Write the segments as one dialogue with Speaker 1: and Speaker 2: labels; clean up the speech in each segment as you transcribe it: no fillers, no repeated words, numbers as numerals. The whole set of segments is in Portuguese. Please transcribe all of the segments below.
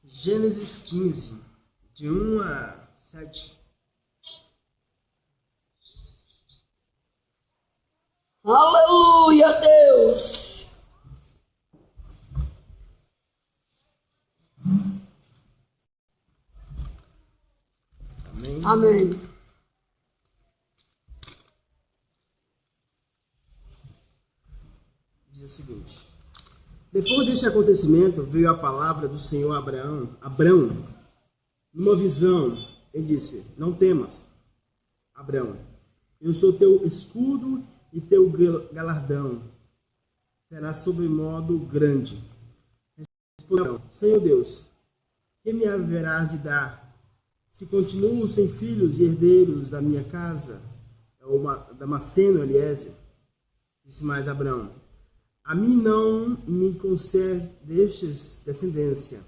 Speaker 1: Gênesis 15, de 1 a 7.
Speaker 2: Aleluia, Deus!
Speaker 1: Amém.
Speaker 2: Amém.
Speaker 1: Diz o seguinte: depois deste acontecimento, veio a palavra do Senhor a Abrão, numa visão. Ele disse: não temas, Abrão, eu sou teu escudo e teu galardão será sobremodo grande. Respondeu Abrão: Senhor Deus, que me haverás de dar, se continuo sem filhos e herdeiros da minha casa? Damasceno, Eliezer. Disse mais Abrão: a mim não me concedestes descendência,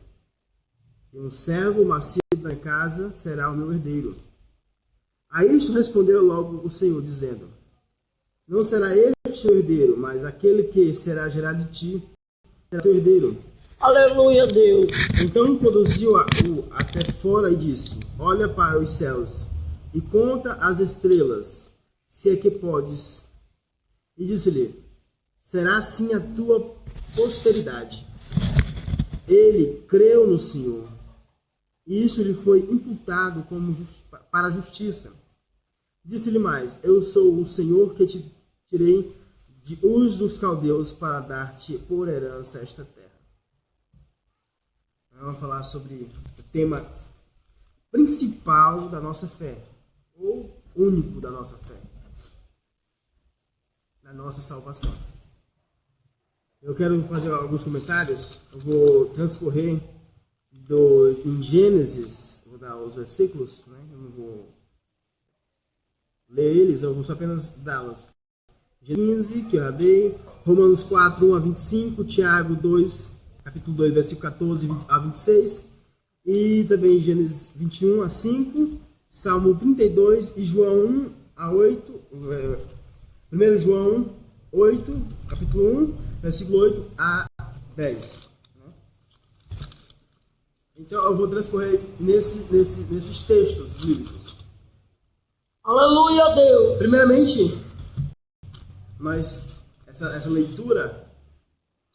Speaker 1: e um servo nascido da minha casa será o meu herdeiro. A isto respondeu logo o Senhor, dizendo: não será este o herdeiro, mas aquele que será gerado de ti será teu herdeiro.
Speaker 2: Aleluia, Deus!
Speaker 1: Então conduziu-o até fora e disse: olha para os céus e conta as estrelas, se é que podes. E disse-lhe: será assim a tua posteridade. Ele creu no Senhor, e isso lhe foi imputado para a justiça. Disse-lhe mais: eu sou o Senhor que te tirei de Ur dos caldeus para dar-te por herança esta terra. Vamos falar sobre o tema principal da nossa fé, ou único da nossa fé, da nossa salvação. Eu quero fazer alguns comentários. Eu vou transcorrer em Gênesis, vou dar os versículos, né? Eu não vou ler eles, eu vou só apenas dá-los. Gênesis 15, que eu já dei, Romanos 4, 1 a 25, Tiago 2, capítulo 2, versículo 14 a 26, e também Gênesis 21 a 5, Salmo 32 e João 1 a 8, 1 João 8, capítulo 1, versículo 8 a 10. Então eu vou transcorrer nesses textos bíblicos.
Speaker 2: Aleluia, Deus!
Speaker 1: Primeiramente, essa leitura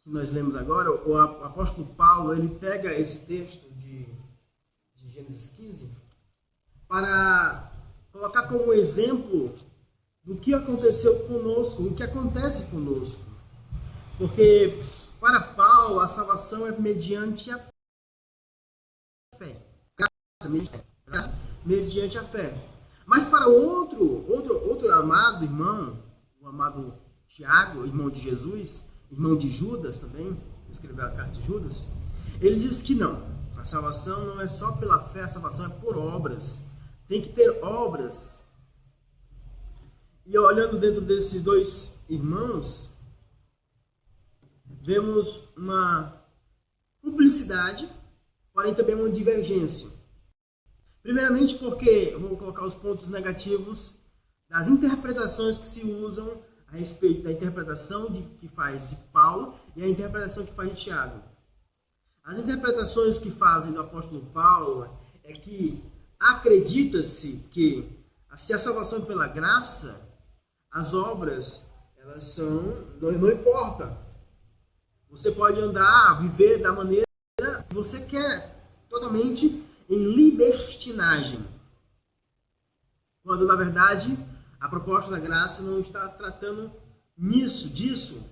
Speaker 1: que nós lemos agora, o apóstolo Paulo, ele pega esse texto de Gênesis 15 para colocar como exemplo do que aconteceu conosco, o que acontece conosco. Porque para Paulo a salvação é mediante a fé. Mediante a fé. Mas para outro amado irmão, o amado Tiago, irmão de Jesus, irmão de Judas também, escreveu a carta de Judas, ele diz que não. A salvação não é só pela fé, a salvação é por obras. Tem que ter obras. E olhando dentro desses dois irmãos, vemos uma publicidade, porém também uma divergência. Primeiramente porque, vou colocar os pontos negativos das interpretações que se usam a respeito da interpretação que faz de Paulo e a interpretação que faz de Tiago. As interpretações que fazem do apóstolo Paulo é que acredita-se que se a salvação é pela graça, as obras, elas não importa. Você pode andar, viver da maneira que você quer, totalmente em libertinagem. Quando, na verdade, a proposta da graça não está tratando disso,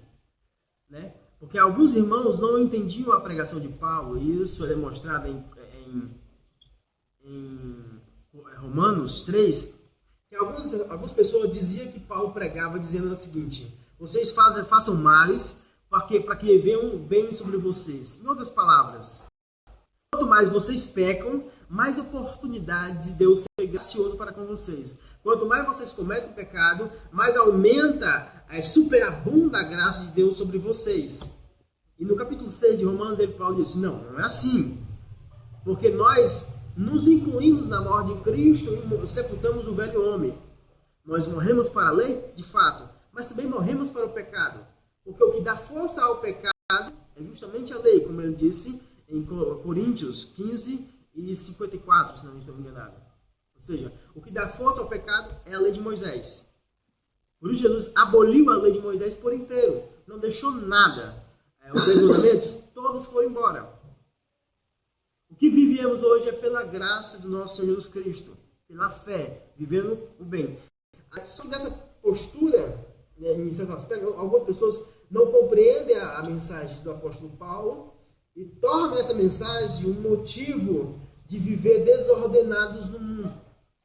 Speaker 1: né? Porque alguns irmãos não entendiam a pregação de Paulo, e isso é demonstrado em Romanos 3, que algumas pessoas diziam que Paulo pregava dizendo o seguinte: vocês façam males para que venham bem sobre vocês. Em outras palavras, quanto mais vocês pecam, mais oportunidade de Deus ser gracioso para com vocês. Quanto mais vocês cometem pecado, mais aumenta, superabunda a graça de Deus sobre vocês. E no capítulo 6 de Romanos, Paulo diz: não é assim. Porque nós nos incluímos na morte de Cristo e sepultamos o velho homem. Nós morremos para a lei, de fato, mas também morremos para o pecado. Porque o que dá força ao pecado é justamente a lei, como ele disse em Coríntios 15 e 54, se não estou enganado. Ou seja, o que dá força ao pecado é a lei de Moisés. Por isso Jesus aboliu a lei de Moisés por inteiro. Não deixou nada. Os 10 mandamentos, todos foram embora. O que vivemos hoje é pela graça do nosso Senhor Jesus Cristo. Pela fé, vivendo o bem. Só dessa postura, né, em certo aspecto, algumas pessoas não compreendem a mensagem do apóstolo Paulo e tornam essa mensagem um motivo de viver desordenados no mundo.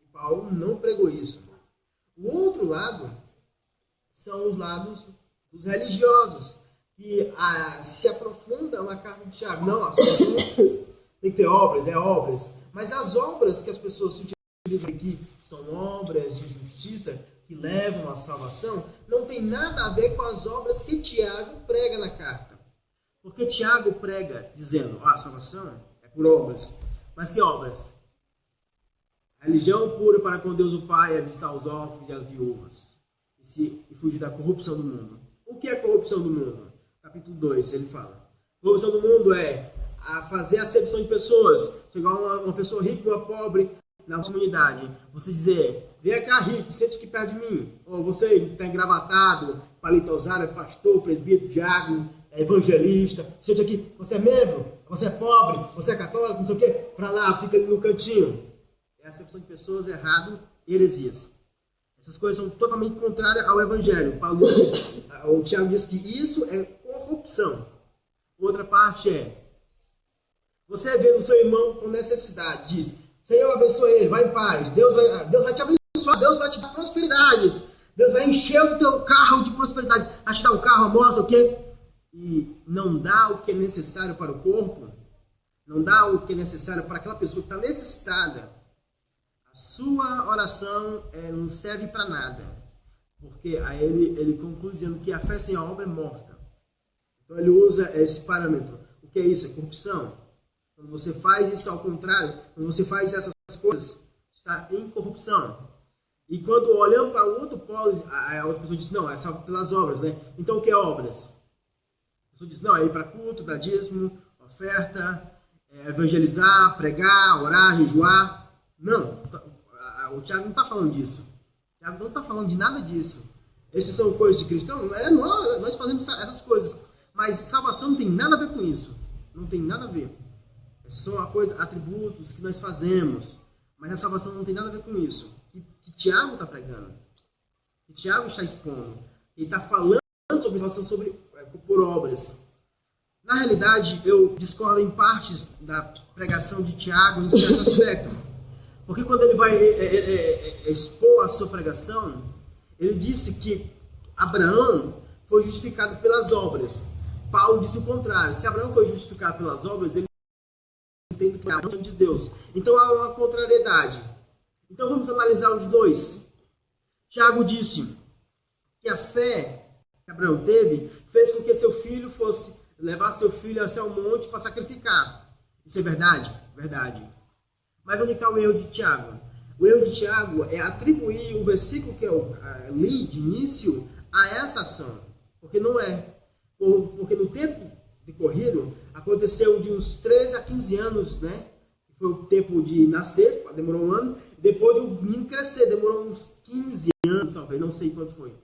Speaker 1: E Paulo não pregou isso. O outro lado são os lados dos religiosos, que se aprofundam na carta de Tiago. Não, as pessoas tem que ter obras. Mas as obras que as pessoas se utilizam aqui são obras de justiça que levam à salvação, não tem nada a ver com as obras que Tiago prega na carta. Porque Tiago prega dizendo, a salvação é por obras. Mas que obras? A religião pura para com Deus o Pai é visitar os órfãos e as viúvas e fugir da corrupção do mundo. O que é corrupção do mundo? Capítulo 2, ele fala. Corrupção do mundo é fazer acepção de pessoas. Chegar uma pessoa rica e uma pobre na comunidade. Você dizer, vem cá rico, sente aqui perto de mim. Ou você está engravatado, palitosado, pastor, presbítero, diácono, evangelista. Sente aqui, você é membro, você é pobre, você é católico, não sei o quê. Para lá, fica ali no cantinho. É acepção de pessoas, errado, heresias. Essas coisas são totalmente contrárias ao evangelho. O Tiago diz que isso é corrupção. Outra parte é, você vê o seu irmão com necessidade, diz, Senhor, abençoe ele, vai em paz, Deus vai te abençoar, Deus vai te dar prosperidades, Deus vai encher o teu carro de prosperidade, vai te dar um carro, amostra o quê? E não dá o que é necessário para o corpo, não dá o que é necessário para aquela pessoa que está necessitada, a sua oração não serve para nada, porque aí ele conclui dizendo que a fé sem a obra é morta. Então ele usa esse parâmetro. O que é isso? É corrupção. Quando você faz isso ao contrário, quando você faz essas coisas, está em corrupção. E quando olhamos para o outro polo, a outra pessoa diz, não, é só pelas obras, né? Então o que é obras? A pessoa diz, não, é ir para culto, dar dízimo, oferta, evangelizar, pregar, orar, jejuar. Não, o Tiago não está falando disso. O Tiago não está falando de nada disso. Essas são coisas de cristão? Nós fazemos essas coisas. Mas salvação não tem nada a ver com isso. Não tem nada a ver. Essas são atributos que nós fazemos. Mas a salvação não tem nada a ver com isso. Que Tiago está pregando. Que Tiago está expondo. Ele está falando sobre salvação por obras. Na realidade, eu discordo em partes da pregação de Tiago em certo aspecto. Porque quando ele vai expor a sua pregação, ele disse que Abraão foi justificado pelas obras. Paulo disse o contrário. Se Abraão foi justificado pelas obras, ele entende que é a vontade de Deus. Então há uma contrariedade. Então vamos analisar os dois. Tiago disse que a fé que Abraão teve fez com que seu filho levar seu filho até o monte para sacrificar. Isso é verdade? Verdade. Mas onde está o erro de Tiago? O erro de Tiago é atribuir o versículo que eu li de início a essa ação. Porque não é. Porque no tempo decorrido, aconteceu de uns 13 a 15 anos, né? Foi o tempo de nascer, demorou um ano. Depois do menino crescer, demorou uns 15 anos, talvez, não sei quanto foi.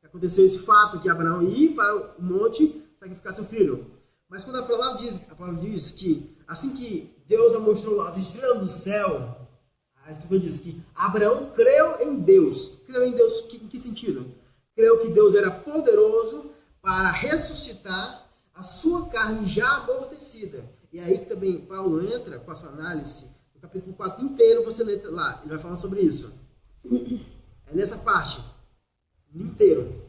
Speaker 1: Aconteceu esse fato que Abraão ia para o monte sacrificar seu filho. Mas quando a palavra diz que assim que Deus mostrou as estrelas do céu, a Escritura diz que Abraão creu em Deus. Creu em Deus em que sentido? Creu que Deus era poderoso para ressuscitar a sua carne já amortecida. E aí também Paulo entra com a sua análise, no capítulo 4 inteiro você lê lá, ele vai falar sobre isso. É nessa parte, inteiro.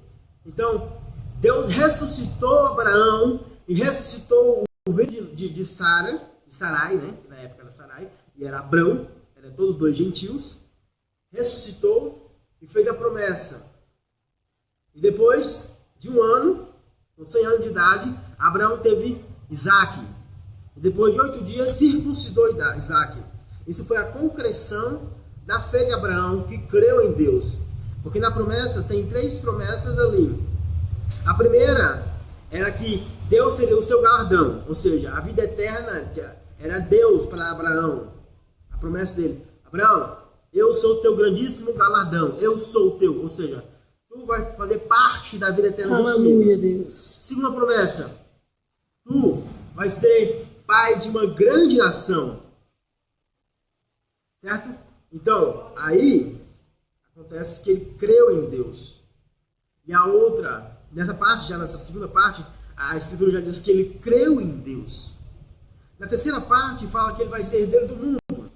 Speaker 1: Então, Deus ressuscitou Abraão e ressuscitou o ventre de Sarai, né? Na época era Sarai, e era Abrão, eram todos dois gentios. Ressuscitou e fez a promessa. E depois de um ano, com 100 anos de idade, Abraão teve Isaac. E depois de 8 dias, circuncidou Isaac. Isso foi a concreção da fé de Abraão, que creu em Deus. Porque na promessa, tem 3 promessas ali. A primeira era que Deus seria o seu galardão, ou seja, a vida eterna era Deus para Abraão. A promessa dele: Abraão, eu sou o teu grandíssimo galardão, eu sou o teu, ou seja, tu vai fazer parte da vida eterna.
Speaker 2: Aleluia, Deus.
Speaker 1: Segunda promessa: tu vai ser pai de uma grande nação. Certo? Então, aí acontece que ele creu em Deus. E a outra, nessa parte, já nessa segunda parte, a Escritura já diz que ele creu em Deus. Na terceira parte, fala que ele vai ser herdeiro do mundo.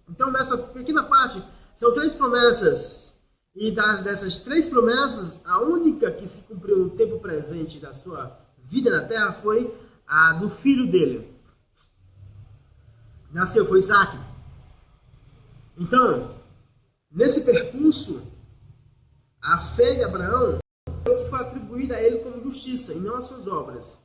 Speaker 1: Então, nessa pequena parte, são 3 promessas. E dessas 3 promessas, a única que se cumpriu no tempo presente da sua vida na terra foi a do filho dele. Nasceu, foi Isaac. Então, nesse percurso, a fé de Abraão foi atribuída a ele como justiça e não às suas obras.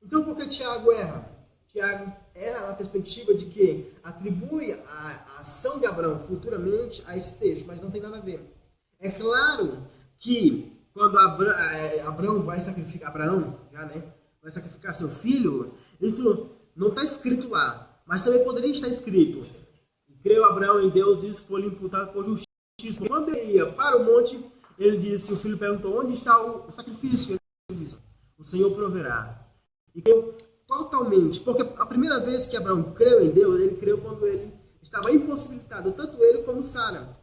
Speaker 1: Então, por que Tiago erra? Tiago erra na perspectiva de que atribui a ação de Abraão futuramente a esse texto, mas não tem nada a ver. É claro que quando Abraão vai sacrificar, vai sacrificar seu filho, isso não está escrito lá, mas também poderia estar escrito: creu Abraão em Deus e isso foi lhe imputado por justiça. Quando ele ia para o monte, ele disse, o filho perguntou: onde está o sacrifício? Ele disse: o Senhor proverá. E creu totalmente, porque a primeira vez que Abraão creu em Deus, ele creu quando ele estava impossibilitado, tanto ele como Sara.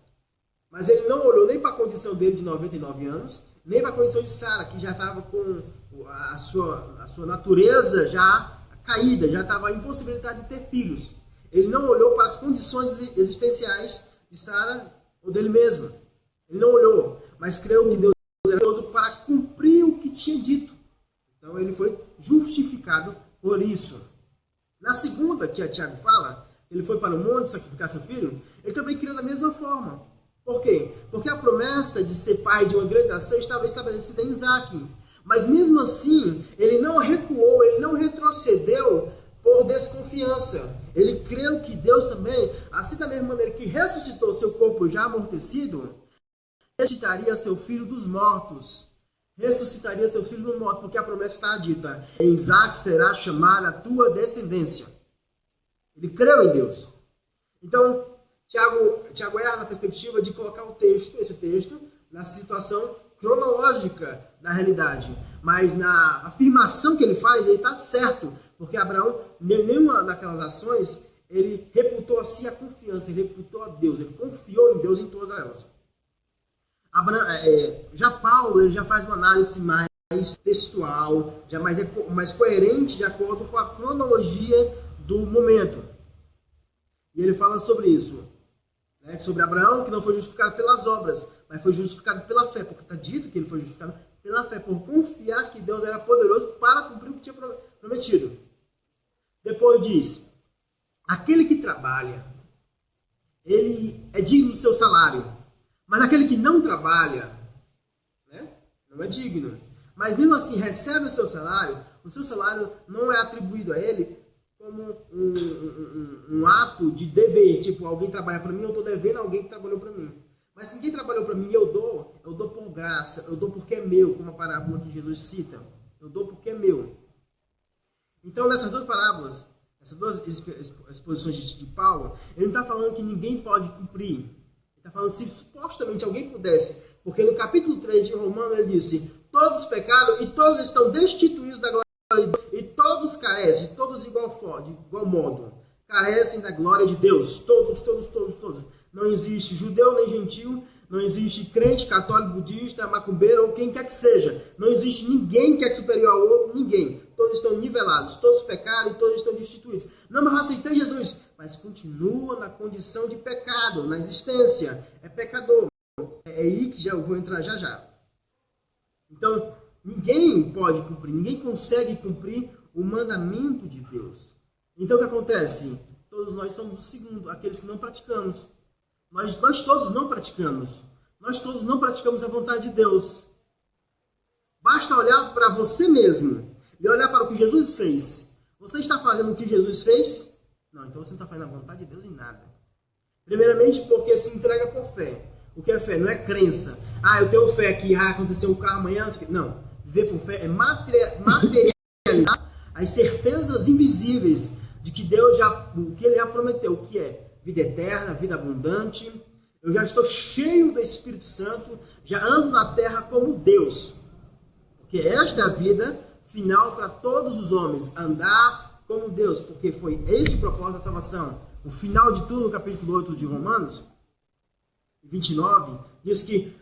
Speaker 1: Mas ele não olhou nem para a condição dele de 99 anos, nem para a condição de Sara, que já estava com a sua natureza já caída, já estava impossibilitada de ter filhos. Ele não olhou para as condições existenciais de Sara ou dele mesmo. Ele não olhou, mas creu que Deus era poderoso para cumprir o que tinha dito. Então ele foi justificado por isso. Na segunda, que a Tiago fala, ele foi para o monte sacrificar seu filho, ele também creu da mesma forma. Por quê? Porque a promessa de ser pai de uma grande nação estava estabelecida em Isaac. Mas mesmo assim, ele não recuou, ele não retrocedeu por desconfiança. Ele creu que Deus também, assim da mesma maneira que ressuscitou seu corpo já amortecido, ressuscitaria seu filho dos mortos. Ressuscitaria seu filho dos mortos, porque a promessa está dita: em Isaac será chamada a tua descendência. Ele creu em Deus. Então, Tiago erra na perspectiva de colocar esse texto, na situação cronológica da realidade. Mas na afirmação que ele faz, ele está certo. Porque Abraão, nenhuma daquelas ações, ele reputou a si a confiança, ele reputou a Deus, ele confiou em Deus em todas elas. Já Paulo, ele já faz uma análise mais textual, já mais coerente, de acordo com a cronologia do momento. E ele fala sobre isso, né? Sobre Abraão, que não foi justificado pelas obras, mas foi justificado pela fé, porque está dito que ele foi justificado pela fé, por confiar que Deus era poderoso para cumprir o que tinha prometido. Depois diz: aquele que trabalha, ele é digno do seu salário, mas aquele que não trabalha, né, não é digno. Mas mesmo assim recebe o seu salário não é atribuído a ele como um ato de dever, tipo, alguém trabalha para mim, eu estou devendo a alguém que trabalhou para mim. Mas se ninguém trabalhou para mim, eu dou por graça, eu dou porque é meu, como a parábola que Jesus cita. Eu dou porque é meu. Então, nessas duas parábolas, essas duas exposições de Paulo, ele não está falando que ninguém pode cumprir. Ele está falando se supostamente alguém pudesse. Porque no capítulo 3 de Romanos ele disse: todos pecaram e todos estão destituídos da glória de Deus. E todos carecem, todos de igual modo, carecem da glória de Deus. Todos. Não existe judeu nem gentil, não existe crente, católico, budista, macumbeiro ou quem quer que seja. Não existe ninguém que é superior ao outro, ninguém. Todos estão nivelados, todos pecaram e todos estão destituídos. Não, mas eu aceitei Jesus, mas continua na condição de pecado, na existência. É pecador. É aí que eu vou entrar já. Então, ninguém pode cumprir, ninguém consegue cumprir o mandamento de Deus. Então, o que acontece? Todos nós somos o segundo, aqueles que não praticamos. Nós todos não praticamos. Nós todos não praticamos a vontade de Deus. Basta olhar para você mesmo e olhar para o que Jesus fez. Você está fazendo o que Jesus fez? Não, então você não está fazendo a vontade de Deus em nada. Primeiramente porque se entrega por fé. O que é fé? Não é crença. Eu tenho fé que aconteceu um carro amanhã. Não. Viver por fé é materializar realizar as certezas invisíveis de que Deus o que Ele já prometeu, que é vida eterna, vida abundante. Eu já estou cheio do Espírito Santo, já ando na terra como Deus. Porque esta é a vida final para todos os homens, andar como Deus, porque foi esse o propósito da salvação. O final de tudo, no capítulo 8 de Romanos 29, diz que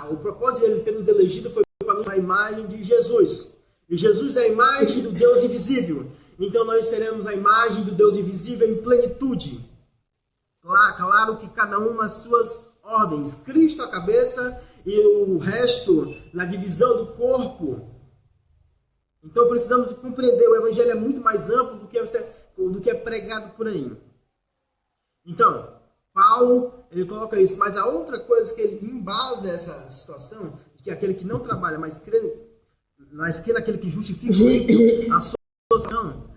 Speaker 1: o propósito de Ele ter nos elegido foi para nos dar a imagem de Jesus. E Jesus é a imagem do Deus invisível. Então nós seremos a imagem do Deus invisível em plenitude. Claro que cada um nas suas ordens. Cristo a cabeça e o resto na divisão do corpo. Então precisamos compreender, o Evangelho é muito mais amplo do que é pregado por aí. Então, Paulo, ele coloca isso. Mas a outra coisa que ele embasa essa situação, que é aquele que não trabalha, mas crê naquele que justifica a sua ação,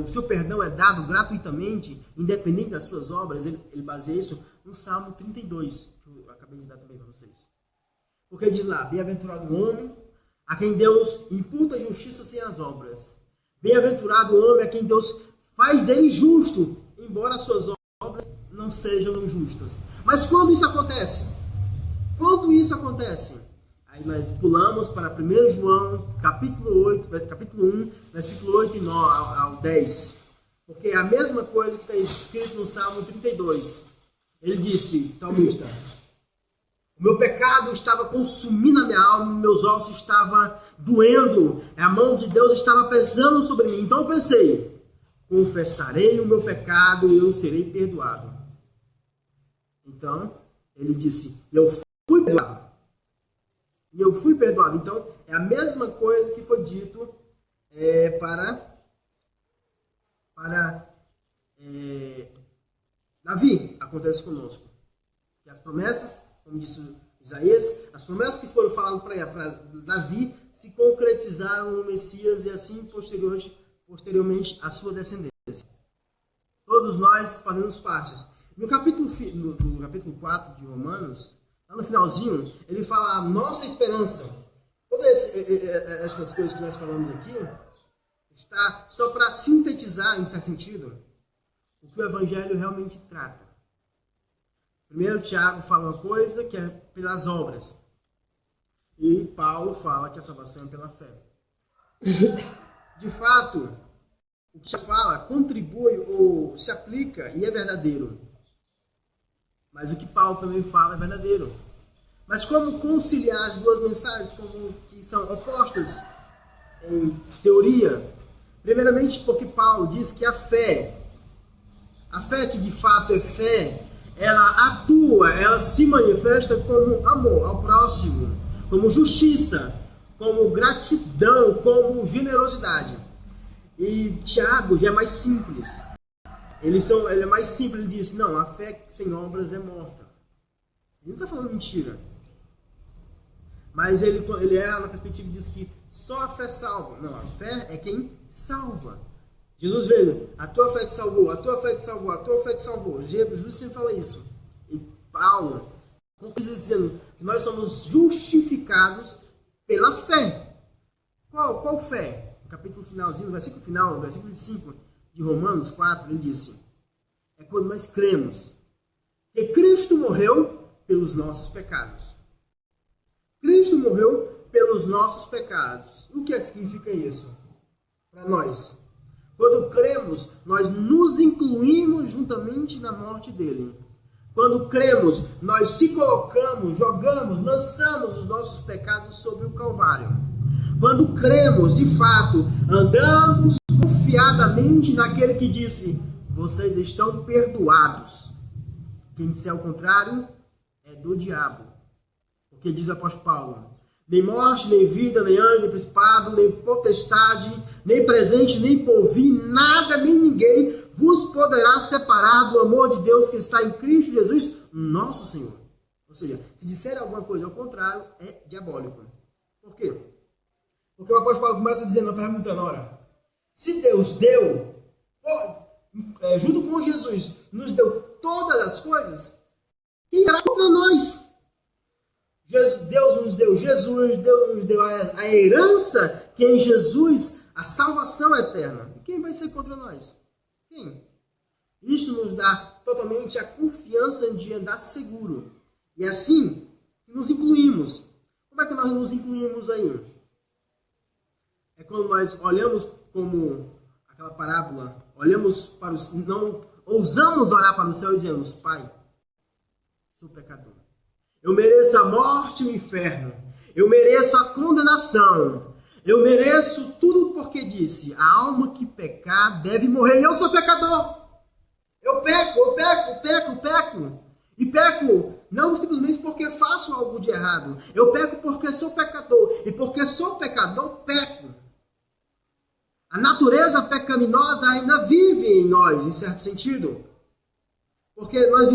Speaker 1: o seu perdão é dado gratuitamente, independente das suas obras. Ele baseia isso no Salmo 32, que eu acabei de dar também para vocês. Porque diz lá, bem-aventurado o homem a quem Deus imputa justiça sem as obras. Bem-aventurado o homem a quem Deus faz dele justo, embora as suas obras não sejam justas. Mas quando isso acontece? Quando isso acontece? Aí nós pulamos para 1 João, capítulo 1, versículo 8 e 9 ao 10. Porque é a mesma coisa que está escrito no Salmo 32. Ele disse, salmista, o meu pecado estava consumindo a minha alma, meus ossos estavam doendo, a mão de Deus estava pesando sobre mim. Então eu pensei, confessarei o meu pecado e eu serei perdoado. Então, ele disse, eu fui perdoado. E eu fui perdoado. Então, é a mesma coisa que foi dito para Davi, acontece conosco. Que as promessas, como disse Isaías, as promessas que foram faladas para Davi se concretizaram no Messias e assim posteriormente a sua descendência. Todos nós fazemos parte. No capítulo 4 de Romanos, lá no finalzinho, ele fala a nossa esperança. Todas essas coisas que nós falamos aqui, está só para sintetizar, em certo sentido, o que o Evangelho realmente trata. Primeiro, Tiago fala uma coisa que é pelas obras. E Paulo fala que a salvação é pela fé. De fato, o que Tiago fala contribui ou se aplica e é verdadeiro. Mas o que Paulo também fala é verdadeiro. Mas como conciliar as duas mensagens como que são opostas em teoria? Primeiramente porque Paulo diz que a fé que de fato é fé, ela atua, ela se manifesta como amor ao próximo, como justiça, como gratidão, como generosidade. E Tiago já é mais simples. Ele é mais simples, ele diz, não, a fé sem obras é morta. Ele não está falando mentira. Mas ele é na perspectiva diz que só a fé salva. Não, a fé é quem salva. Jesus veio, a tua fé te salvou, a tua fé te salvou, a tua fé te salvou. Jesus sempre fala isso. E Paulo, dizendo que nós somos justificados pela fé. Qual fé? No capítulo finalzinho, no versículo final, no versículo 25 de Romanos 4, ele disse, é quando nós cremos que Cristo morreu pelos nossos pecados. Cristo morreu pelos nossos pecados. O que é que significa isso para nós? Quando cremos, nós nos incluímos juntamente na morte dele. Quando cremos, nós se colocamos, jogamos, lançamos os nossos pecados sobre o Calvário. Quando cremos, de fato, andamos confiadamente naquele que disse, vocês estão perdoados. Quem disser o contrário é do diabo. Porque diz o apóstolo Paulo, nem morte, nem vida, nem anjo, nem principado, nem potestade, nem presente, nem porvir, nada, nem ninguém vos poderá separar do amor de Deus que está em Cristo Jesus, nosso Senhor. Ou seja, se disser alguma coisa ao contrário, é diabólico. Por quê? Porque o apóstolo Paulo começa dizendo, perguntando, ora, se Deus deu, junto com Jesus, nos deu todas as coisas, quem será contra nós? Deus nos deu Jesus, Deus nos deu a herança que em Jesus a salvação eterna. E quem vai ser contra nós? Quem? Isso nos dá totalmente a confiança de andar seguro. E assim, nos incluímos. Como é que nós nos incluímos aí? É quando nós olhamos como aquela parábola, olhamos para os... não ousamos olhar para o céu e dizemos: Pai, sou pecador. Eu mereço a morte e o inferno. Eu mereço a condenação. Eu mereço tudo porque disse: a alma que pecar deve morrer. E eu sou pecador. Eu peco. E peco não simplesmente porque faço algo de errado. Eu peco porque sou pecador. E porque sou pecador, peco. A natureza pecaminosa ainda vive em nós, em certo sentido. Porque nós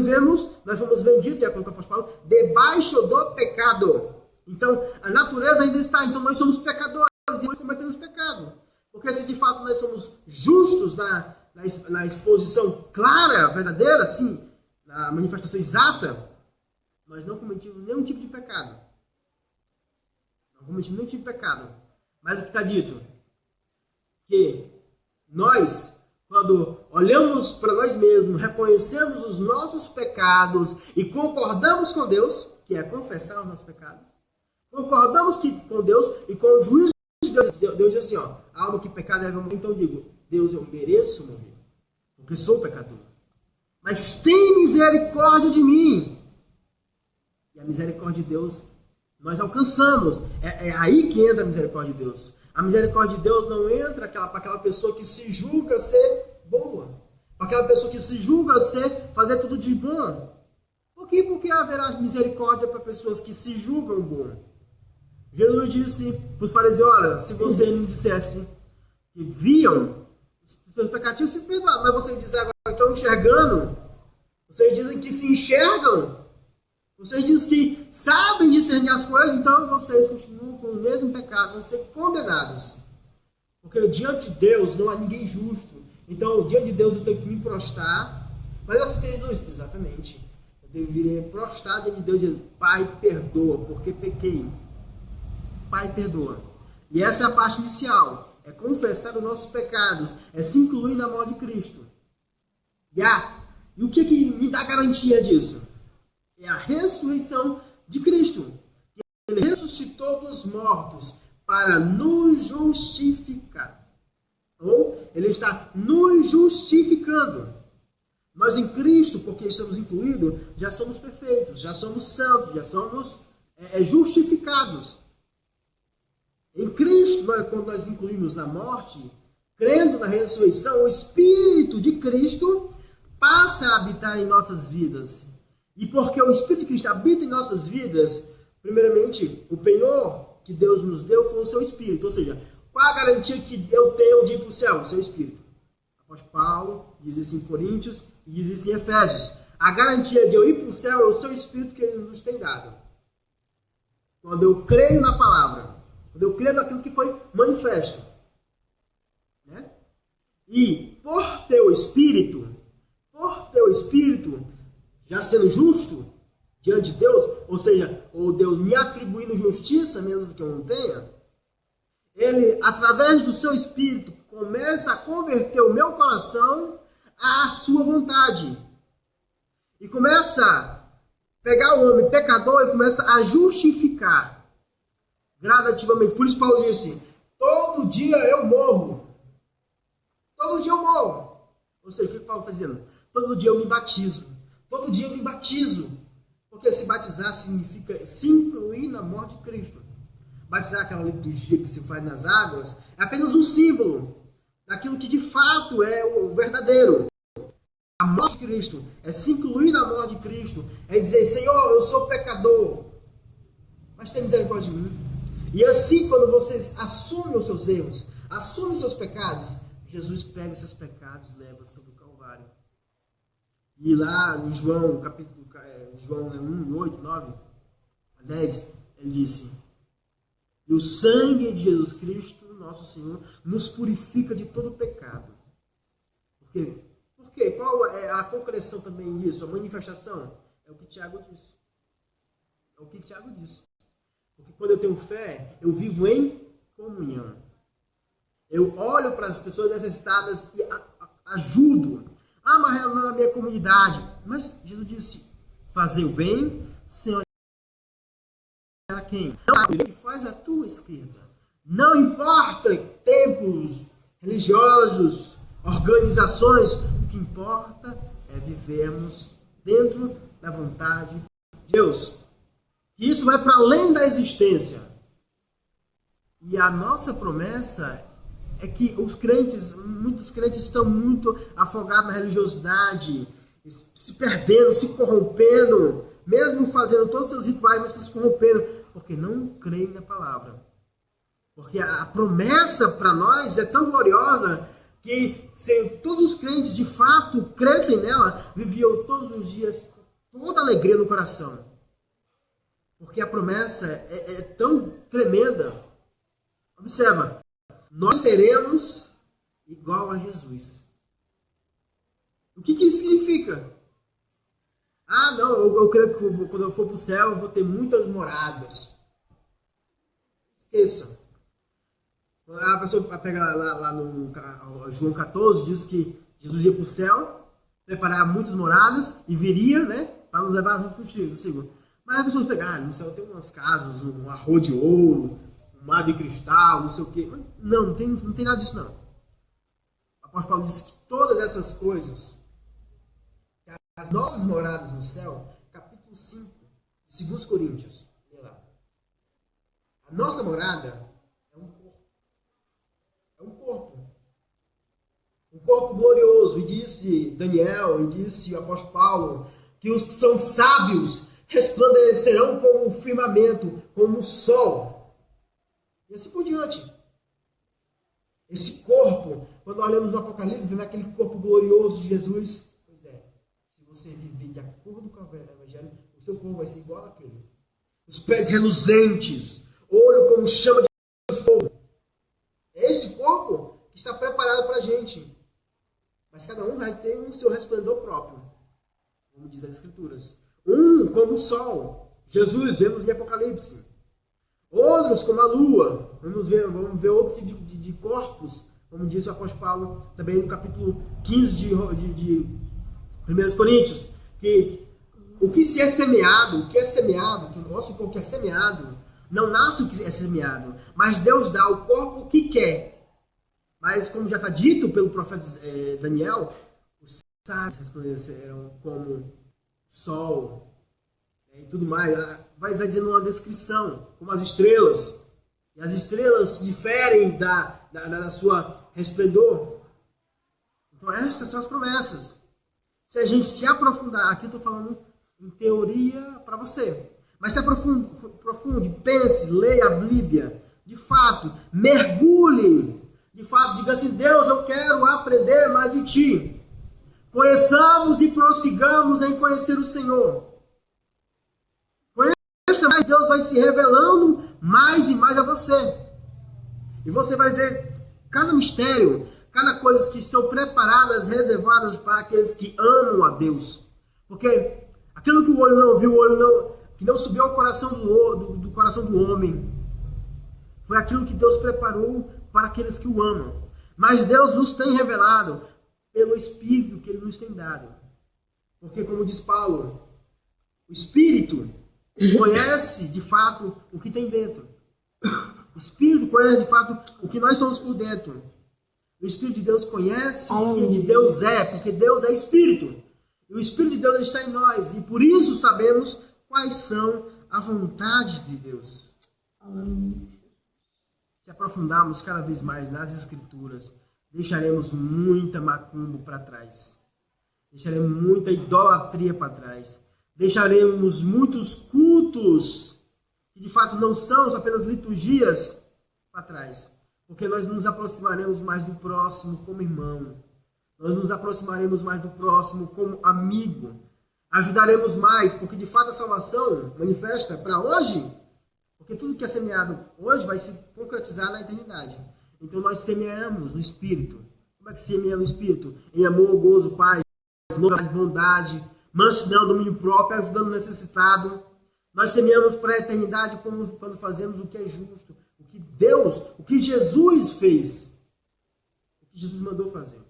Speaker 1: fomos vendidos, de acordo com o apóstolo Paulo, debaixo do pecado. Então, a natureza ainda está. Então, nós somos pecadores e nós cometemos pecado. Porque se de fato nós somos justos na exposição clara, verdadeira, sim, na manifestação exata, nós não cometimos nenhum tipo de pecado. Não cometimos nenhum tipo de pecado. Mas o que está dito? Que nós, quando olhamos para nós mesmos, reconhecemos os nossos pecados e concordamos com Deus, que é confessar os nossos pecados, concordamos com Deus e com o juízo de Deus. Deus diz assim, ó, a alma que pecar deve morrer. Então eu digo: Deus, eu mereço morrer, porque sou pecador. Mas tem misericórdia de mim. E a misericórdia de Deus nós alcançamos. É aí que entra a misericórdia de Deus. A misericórdia de Deus não entra para aquela pessoa que se julga ser boa. Para aquela pessoa que se julga fazer tudo de bom. Por quê? Porque haverá misericórdia para pessoas que se julgam bom. Jesus disse para os fariseus: olha, se vocês não dissessem que viam os seus pecados, se perdoavam. Mas vocês dizem agora que estão enxergando. Vocês dizem que se enxergam. Vocês dizem que sabem discernir as coisas, então vocês continuam com o mesmo pecado, vão ser condenados. Porque diante de Deus não há ninguém justo. Então, diante de Deus eu tenho que me prostrar. Mas eu aceitei Jesus? Exatamente. Eu deveria prostrar diante de Deus e dizer: Pai, perdoa, porque pequei. Pai, perdoa. E essa é a parte inicial. É confessar os nossos pecados. É se incluir na morte de Cristo. E o que me dá garantia disso? É a ressurreição de Cristo. Ele ressuscitou dos mortos para nos justificar. Ou ele está nos justificando. Nós em Cristo, porque estamos incluídos, já somos perfeitos, já somos santos, já somos justificados. Em Cristo, quando nós incluímos na morte, crendo na ressurreição, o Espírito de Cristo passa a habitar em nossas vidas. E porque o Espírito de Cristo habita em nossas vidas, primeiramente, o penhor que Deus nos deu foi o seu Espírito. Ou seja, qual a garantia que eu tenho de ir para o céu? O seu Espírito. O apóstolo Paulo diz isso em Coríntios e diz isso em Efésios. A garantia de eu ir para o céu é o seu Espírito que ele nos tem dado. Quando eu creio na palavra, quando eu creio naquilo que foi manifesto. Né? E por teu Espírito, já sendo justo diante de Deus, ou seja, ou Deus me atribuindo justiça, mesmo que eu não tenha, ele, através do seu Espírito, começa a converter o meu coração à sua vontade. E começa a pegar o homem pecador e começa a justificar gradativamente. Por isso Paulo disse: todo dia eu morro. Todo dia eu morro. Ou seja, o que Paulo está dizendo? Todo dia eu me batizo. Todo dia eu me batizo. Porque se batizar significa se incluir na morte de Cristo. Batizar, aquela liturgia que se faz nas águas, é apenas um símbolo daquilo que de fato é o verdadeiro. A morte de Cristo é se incluir na morte de Cristo. É dizer: Senhor, eu sou pecador, mas tem misericórdia de mim. E assim, quando vocês assumem os seus erros, assumem os seus pecados, Jesus pega os seus pecados e leva sobre o Calvário. E lá em João, João 1, 8, 9, 10, ele disse: e o sangue de Jesus Cristo, nosso Senhor, nos purifica de todo pecado. Por quê? Por quê? Qual é a concreção também nisso? A manifestação? É o que Tiago disse. É o que Tiago disse. Porque quando eu tenho fé, eu vivo em comunhão. Eu olho para as pessoas necessitadas e ajudo. Ah, mas é na minha comunidade. Mas Jesus disse, fazer o bem sem olhar a quem? Ele faz a tua esquerda. Não importa templos religiosos, organizações, o que importa é vivermos dentro da vontade de Deus. E isso vai para além da existência. E a nossa promessa é que muitos crentes estão muito afogados na religiosidade, se perdendo, se corrompendo, mesmo fazendo todos os seus rituais, mas se corrompendo, porque não creem na palavra. Porque a promessa para nós é tão gloriosa que se todos os crentes de fato crescem nela, viviam todos os dias com toda alegria no coração. Porque a promessa é tão tremenda. Observa, nós seremos igual a Jesus. O que isso significa? Ah, não, eu creio que quando eu for para o céu eu vou ter muitas moradas. Esqueça. A pessoa pega lá no João 14, diz que Jesus ia para o céu, preparar muitas moradas e viria, né, para nos levar junto contigo. Mas as pessoas pegam, no céu tem umas casas, um arroz de ouro, um mar de cristal, não sei o quê. Não tem nada disso não. O apóstolo Paulo diz que todas essas coisas, as nossas moradas no céu, capítulo 5, de 2 Coríntios, olha lá. A nossa morada é um corpo. É um corpo. Um corpo glorioso. E disse Daniel, e disse o apóstolo Paulo, que os que são sábios resplandecerão como o firmamento, como o sol. E assim por diante. Esse corpo, quando olhamos no Apocalipse, vemos aquele corpo glorioso de Jesus. Pois é, se você viver de acordo com o Evangelho, o seu corpo vai ser igual àquele. Os pés reluzentes, olho como chama de fogo. É esse corpo que está preparado para a gente. Mas cada um vai ter o seu resplendor próprio, como diz as Escrituras. Um como o sol, Jesus, vemos em Apocalipse. Outros como a lua, vamos ver outro tipo de corpos, como diz o apóstolo Paulo também no capítulo 15 de 1 Coríntios, que o que é semeado, que o nosso corpo que é semeado, não nasce o que é semeado, mas Deus dá o corpo que quer. Mas como já está dito pelo profeta Daniel, os sábios resplandecerão como sol e tudo mais. Vai dizendo uma descrição, como as estrelas. E as estrelas diferem da sua resplendor. Então essas são as promessas. Se a gente se aprofundar, aqui eu estou falando em teoria para você. Mas se aprofunde, pense, leia a Bíblia. De fato, mergulhe. De fato, diga assim, Deus, eu quero aprender mais de Ti. Conheçamos e prossigamos em conhecer o Senhor. Conheça mais, Deus vai se revelando mais e mais a você. E você vai ver cada mistério, cada coisa que estão preparadas, reservadas para aqueles que amam a Deus. Porque aquilo que o olho não viu, que não subiu ao coração do coração do homem, foi aquilo que Deus preparou para aqueles que o amam. Mas Deus nos tem revelado pelo Espírito que Ele nos tem dado. Porque, como diz Paulo, o Espírito conhece de fato o que tem dentro. O Espírito conhece de fato o que nós somos por dentro. O Espírito de Deus conhece o que de Deus é, porque Deus é Espírito. E o Espírito de Deus está em nós. E por isso sabemos quais são a vontade de Deus. Se aprofundarmos cada vez mais nas Escrituras, deixaremos muita macumba para trás. Deixaremos muita idolatria para trás. Deixaremos muitos cultos que de fato não são apenas liturgias para trás. Porque nós nos aproximaremos mais do próximo como irmão. Nós nos aproximaremos mais do próximo como amigo. Ajudaremos mais, porque de fato a salvação manifesta para hoje. Porque tudo que é semeado hoje vai se concretizar na eternidade. Então nós semeamos no Espírito. Como é que semeia no Espírito? Em amor, gozo, paz, bondade, mansidão, domínio próprio, ajudando o necessitado. Nós semeamos para a eternidade quando fazemos o que é justo. O que Deus, o que Jesus fez. que Jesus mandou fazer.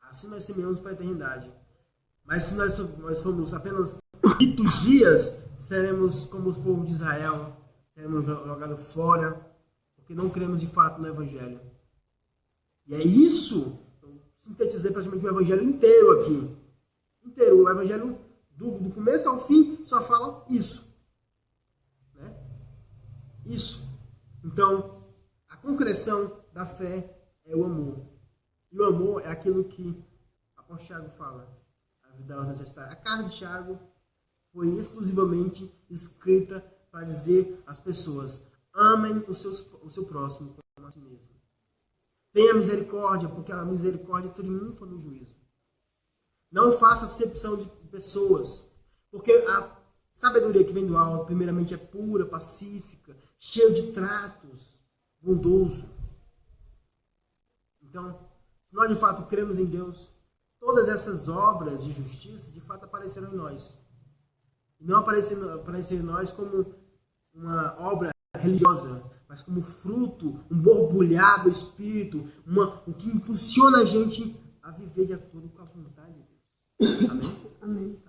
Speaker 1: Assim nós semeamos para a eternidade. Mas se nós formos apenas liturgias, seremos como os povos de Israel, seremos jogados fora, porque não cremos de fato no Evangelho. E é isso, eu sintetizei praticamente o Evangelho inteiro aqui. Inteiro, o Evangelho do começo ao fim só fala isso. Né? Isso. Então, a concreção da fé é o amor. E o amor é aquilo que o apóstolo Tiago fala, ajudar os necessitados. A carta de Tiago foi exclusivamente escrita para dizer às pessoas: amem o seu próximo como a si mesmo. Tenha misericórdia, porque a misericórdia triunfa no juízo. Não faça acepção de pessoas, porque a sabedoria que vem do alto, primeiramente, é pura, pacífica, cheia de tratos, bondoso. Então, se nós de fato cremos em Deus, todas essas obras de justiça de fato aparecerão em nós. E não aparecer em nós como uma obra religiosa, mas como fruto, um borbulhar do Espírito, o que impulsiona a gente a viver de acordo com a vontade de Deus. Amém?
Speaker 2: Amém.